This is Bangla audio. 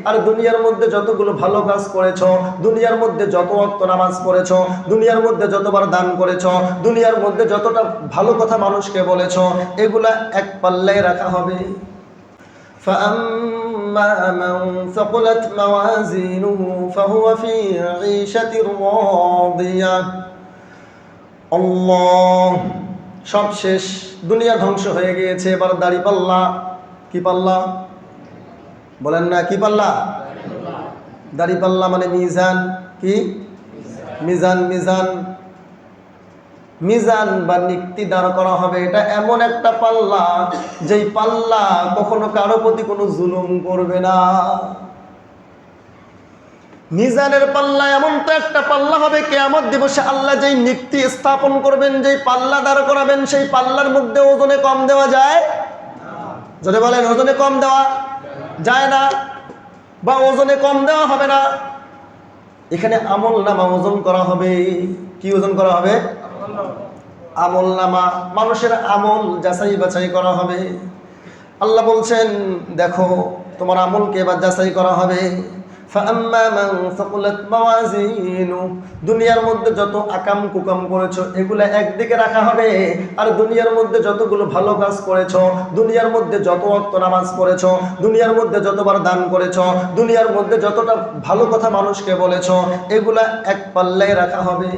আর দুনিয়ার মধ্যে যতগুলো ভালো কাজ করেছো, দুনিয়ার মধ্যে যত ওয়াক্ত নামাজ পড়েছো, দুনিয়ার মধ্যে যতবার দান করেছো, দুনিয়ার মধ্যে যতটা ভালো কথা মানুষকে বলেছো, এগুলা এক পাল্লায় রাখা হবে। فأما من ثقلت موازينه فهو في عيشة راضية আল্লাহ, সব শেষ, দুনিয়া ধ্বংস হয়ে গিয়েছে। এবার দাড়ি পাল্লা। কি পাল্লা বলেন না? কি পাল্লা? দাড়ি পাল্লা মানে মিজান। কি মিজান? মিজান মিজান বা নিক্তি দাঁড় করা হবে। এটা এমন একটা পাল্লা যেই পাল্লা কখনো কারো প্রতি কোনো জুলুম করবে না। মিজানের পাল্লা এমন তো একটা পাল্লা হবে, কিয়ামত দিবসে আল্লাহ যেই নিক্তি স্থাপন করবেন, যেই পাল্লা দাঁড় করাবেন, সেই পাল্লার মধ্যে ওজনে কম দেওয়া যায়? যদি বলেন ওজনে কম দেওয়া যায় না, বা ওজনে কম দেওয়া হবে না। এখানে আমল নামা ওজন করা হবে। কি ওজন করা হবে? আমল নামা, মানুষের আমল যাচাই বাছাই করা হবে। আল্লাহ বলছেন, দেখো তোমার আমলকে এবার যাচাই করা হবে। فأما من ثقلت موازينه, দুনিয়ার মধ্যে যত আকাম কুকাম করেছো এগুলা একদিকে রাখা হবে। আর দুনিয়ার মধ্যে যতগুলো ভালো কাজ করেছো, দুনিয়ার মধ্যে যত ওয়াক্ত নামাজ পড়েছো, দুনিয়ার মধ্যে যতবার দান করেছো, দুনিয়ার মধ্যে যতটা ভালো কথা মানুষকে বলেছো, এগুলা এক পাল্লায় রাখা হবে।